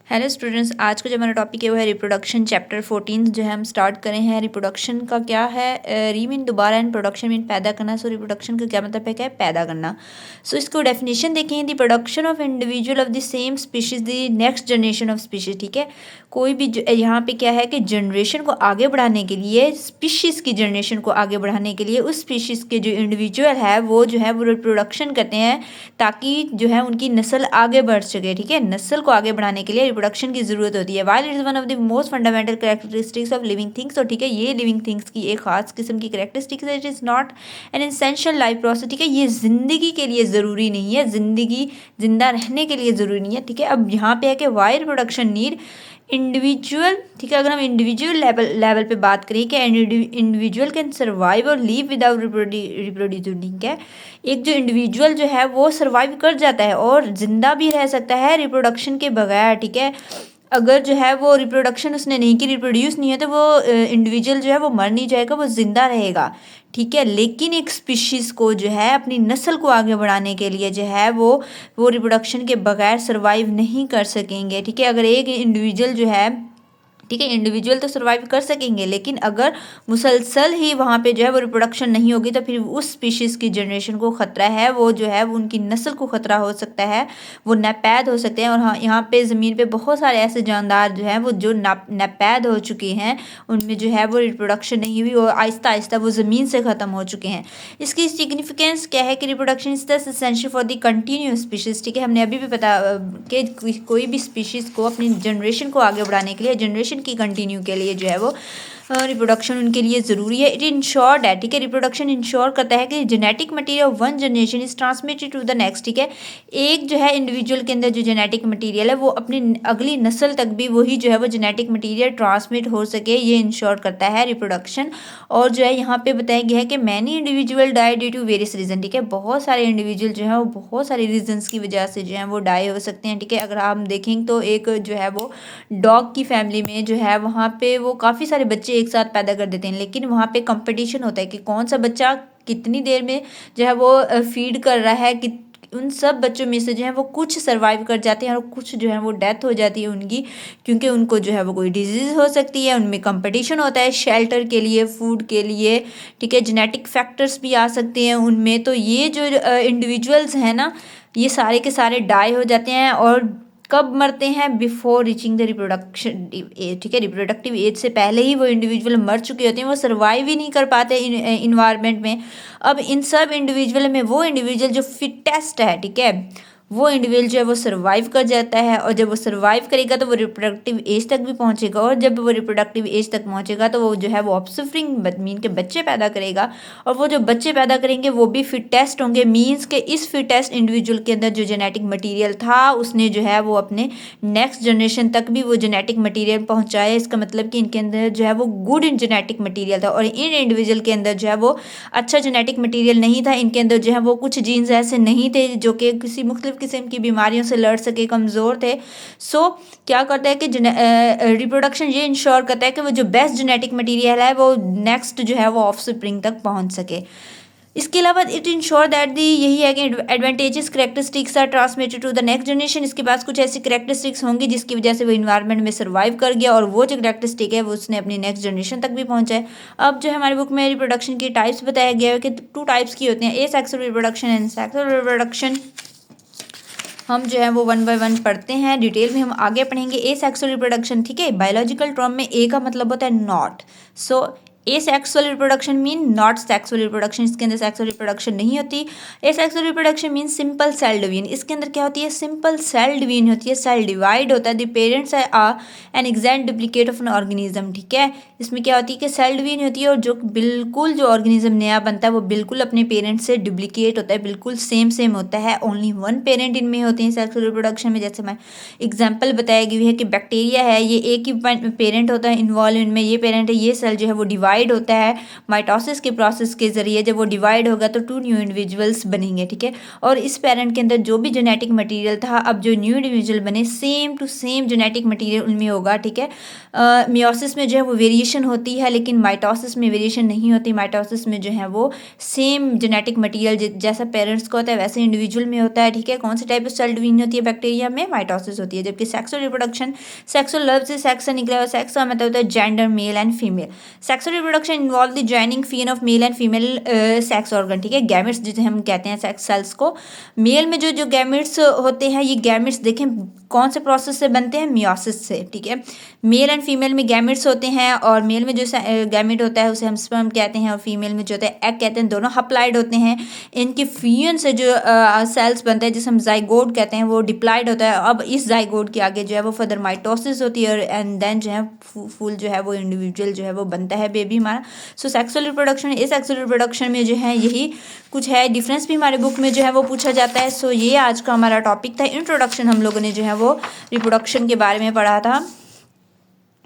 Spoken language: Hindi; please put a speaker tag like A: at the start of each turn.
A: हेलो स्टूडेंट्स, आज का जो हमारा टॉपिक है वो है रिप्रोडक्शन चैप्टर 14 जो है हम स्टार्ट करें हैं। रिप्रोडक्शन का क्या है, री मीन दोबारा एंड प्रोडक्शन मीन पैदा करना। सो रिप्रोडक्शन का क्या मतलब है, क्या है पैदा करना। सो इसको डेफिनेशन देखें, the production of individual of the same species the next generation of species. ठीक है, कोई भी यहाँ पे क्या है कि जनरेशन को आगे बढ़ाने के लिए, स्पीशीज़ की जनरेशन को आगे बढ़ाने के लिए उस स्पीशीज़ के जो इंडिविजुअल है वो रिप्रोडक्शन करते हैं ताकि जो है उनकी नस्ल आगे बढ़ सके। ठीक है, नस्ल को आगे बढ़ाने के लिए रिप्रोडक्शन की ज़रूरत होती है। While it is one of the most fundamental characteristics of living things. तो ठीक है, ये लिविंग थिंग्स की एक खास किस्म की कैरेक्टरिस्टिक्स है। It is not an essential life process. ठीक है, ये ज़िंदगी के लिए ज़रूरी नहीं है, ज़िंदगी जिंदा रहने के लिए ज़रूरी नहीं है। ठीक है, अब यहाँ पे है कि वाई रिप्रोडक्शन नीड इंडिविजुअल। ठीक है, अगर हम इंडिविजुअल लेवल पे बात करें कि इंडिविजुअल कैन सर्वाइव और लीव विदाउट रिप्रोड्यूसिंग। ठीक है, एक जो इंडिविजुअल जो है वो सर्वाइव कर जाता है और जिंदा भी रह सकता है रिप्रोडक्शन के बगैर। ठीक है, अगर जो है वो रिप्रोडक्शन उसने नहीं की, रिप्रोड्यूस नहीं है, तो वो इंडिविजुअल जो है वो मर नहीं जाएगा, वो जिंदा रहेगा। ठीक है, लेकिन एक स्पीशीज़ को जो है अपनी नस्ल को आगे बढ़ाने के लिए जो है वो रिप्रोडक्शन के बगैर सर्वाइव नहीं कर सकेंगे। ठीक है, अगर एक इंडिविजुअल जो है, ठीक है, इंडिविजुअल तो सर्वाइव कर सकेंगे, लेकिन अगर मुसलसल ही वहाँ पे जो है वो रिप्रोडक्शन नहीं होगी तो फिर उस स्पीशीज़ की जनरेशन को ख़तरा है, वो जो है वो उनकी नस्ल को ख़तरा हो सकता है, वो नापैद हो सकते हैं। और हाँ, यहाँ पे ज़मीन पे बहुत सारे ऐसे जानदार जो हैं वो जो नापैद हो चुके हैं, उनमें जो है वो रिप्रोडक्शन नहीं हुई और आहिस्ता आहिस्ता वो ज़मीन से ख़त्म हो चुके हैं। इसकी सिग्निफिकेंस क्या है कि रिप्रोडक्शन इज दस essential for the continuous species. ठीक है, हमने अभी भी पता कि कोई भी स्पीशीज़ को अपनी जनरेशन को आगे बढ़ाने के लिए, जनरेशन की कंटिन्यू के लिए जो है वो रिप्रोडक्शन उनके लिए ज़रूरी है। इट इंश्योर्ड है। ठीक है, रिप्रोडक्शन इंश्योर करता है कि genetic material of one generation is transmitted to the next. ठीक है, एक जो है इंडिविजुअल के अंदर जो जेनेटिक मटेरियल है वो अपनी अगली नस्ल तक भी वही जो है वो जेनेटिक मटेरियल ट्रांसमिट हो सके, ये इंश्योर करता है रिप्रोडक्शन। और जो है यहाँ पे बताया गया है कि many individual die due to various reason. ठीक है, बहुत सारे इंडिविजुअल जो है वो बहुत सारे रीजन्स की वजह से जो है वो डाई हो सकते हैं। ठीक है, अगर हम देखें तो एक जो है वो डॉग की फैमिली में जो है वहाँ पे वो काफ़ी सारे बच्चे एक साथ पैदा कर देते हैं, लेकिन वहाँ पे कंपटीशन होता है कि कौन सा बच्चा कितनी देर में जो है वो फीड कर रहा है। कि उन सब बच्चों में से जो है वो कुछ सर्वाइव कर जाते हैं और कुछ जो है वो डेथ हो जाती है उनकी, क्योंकि उनको जो है वो कोई डिजीज़ हो सकती है। उनमें कंपटीशन होता है शेल्टर के लिए, फूड के लिए। ठीक है, जेनेटिक फैक्टर्स भी आ सकते हैं उनमें। तो ये जो इंडिविजुअल्स हैं ना, ये सारे के सारे डाई हो जाते हैं और कब मरते हैं, before reaching the reproduction age. ठीक है, रिप्रोडक्टिव एज से पहले ही वो इंडिविजुअल मर चुके होते हैं, वो सर्वाइव ही नहीं कर पाते इन्वायरमेंट में। अब इन सब इंडिविजुअल में वो इंडिविजुअल जो फिटेस्ट है, ठीक है, वो इंडिविजुअल जो है वो सर्वाइव कर जाता है। और जब वो सर्वाइव करेगा तो वो रिप्रोडक्टिव एज तक भी पहुंचेगा, और जब वो रिप्रोडक्टिव एज तक पहुंचेगा तो वो जो है वो ऑफस्प्रिंग मीन के बच्चे पैदा करेगा। और वो जो बच्चे पैदा करेंगे वो भी फिटेस्ट होंगे, मीन्स के इस फिटेस्ट इंडिविजुअल के अंदर जो जेनेटिक मटीरियल था उसने जो है वो अपने नेक्स्ट जनरेशन तक भी वो जेनेटिक मटीरियल पहुँचाया। इसका मतलब कि इनके अंदर जो है वो गुड जेनेटिक मटीरियल था, और इन इंडिविजुअल के अंदर जो है वो अच्छा जेनेटिक मटीरियल नहीं था। इनके अंदर जो है वो कुछ जीन्स ऐसे नहीं थे जो कि किसी मुख्तलिफ किस्म की बीमारियों से लड़ सके, कमज़ोर थे। सो क्या करता है कि रिप्रोडक्शन ये इंश्योर करता है कि वो जो बेस्ट जेनेटिक मटीरियल है वो नेक्स्ट जो है वो ऑफस्प्रिंग तक पहुंच सके। इसके अलावा इट इंश्योर दैट दी यही है कि advantages characteristics are transmitted to the next generation. इसके पास कुछ ऐसी करेक्टरिस्टिक्स होंगी जिसकी वजह से वो इन्वायरमेंट में सर्वाइव कर गया और वो जो करेक्टरिस्टिक है वो उसने अपनी नेक्स्ट जनरेशन तक भी पहुंचाए। अब जो है हमारी बुक में रिप्रोडक्शन की टाइप्स बताया गया है कि 2 टाइप्स की होती हैं, ए sexual reproduction and sexual reproduction. हम जो है वो 1 बाय 1 पढ़ते हैं, डिटेल में हम आगे पढ़ेंगे। ए सेक्सुअल रिप्रोडक्शन, ठीक है, बायोलॉजिकल टर्म में ए का मतलब होता है not. So a sexual reproduction mean not sexual reproduction, इसके अंदर सेक्सुअल रिप्रोडक्शन नहीं होती। A sexual reproduction mean simple cell division, इसके अंदर क्या होती है, सिंपल सेल डिवीजन होती है, सेल डिवाइड होता है। The parents are an exact duplicate of an organism. ठीक है, इसमें क्या होती है कि सेल डिवीजन होती है और जो बिल्कुल जो ऑर्गेनिज्म नया बनता है वो बिल्कुल अपने पेरेंट्स से डुप्लीकेट होता है, बिल्कुल सेम होता है। ओनली 1 पेरेंट इनमें होते हैं सेक्सुअल रिप्रोडक्शन में। जैसे मैं एग्जाम्पल बताया गई है कि बैक्टीरिया है, ये एक ही पेरेंट होता है इन्वॉल्व इनमें, ये पेरेंट है, ये सेल जो है वो डिवाइड डिवाइड होता है माइटोसिस के प्रोसेस के ज़रिए, जब वो डिवाइड होगा तो 2 न्यू इंडिविजुअल्स बनेंगे, ठीक है। और इस पेरेंट के अंदर जो भी जेनेटिक मटेरियल था, अब जो न्यू इंडिविजुअल बने same to same genetic material उनमें होगा, ठीक है। मियोसिस में जो है वो वेरिएशन होती है, लेकिन माइटोसिस में वेरिएशन नहीं होती। माइटोसिस में जो है वो सेम जेनेटिक मटेरियल जैसा पेरेंट्स का होता है वैसे इंडिविजुअल में होता है, ठीक है। कौन सी टाइप ऑफ सेल डिवीजन होती है बैक्टीरिया में? माइटोसिस होती है। जबकि सेक्सुअल रिप्रोडक्शन, सेक्सुअल लव से सेक्स से निकला हुआ, सेक्स का मतलब होता है gender, male and female. Sexual reproduction involve the joining फीन of male and female sex organ, ठीक है। गैमेट्स जिसे हम कहते हैं सेक्स सेल्स को, मेल में जो जो गैमेट्स होते हैं, ये गैमेट्स देखें कौन से प्रोसेस से बनते हैं? मियोसिस से, ठीक है। मेल एंड फीमेल में गैमेट्स होते हैं, और मेल में जो गैमेट होता है उसे हम स्पर्म कहते हैं, और फीमेल में जो होता है एग कहते हैं। दोनों हप्लाइड होते हैं। इनके फ्यूजन से जो सेल्स बनते हैं जिसे हम जाइगोट कहते हैं, वो डिप्लाइड होता है। अब इस जाइगोट के आगे जो है वो फर्दर माइटोसिस होती है, और एंड देन जो है फूल जो है वो इंडिविजुअल जो है वो बनता है, बेबी हमारा। सो सेक्सुअल रिप्रोडक्शन, इस सेक्सुअल रिप्रोडक्शन में जो है यही कुछ है। डिफरेंस भी हमारे बुक में जो है वो पूछा जाता है। सो ये आज का हमारा टॉपिक था, इंट्रोडक्शन। हम लोगों ने जो है वो रिप्रोडक्शन के बारे में पढ़ा था।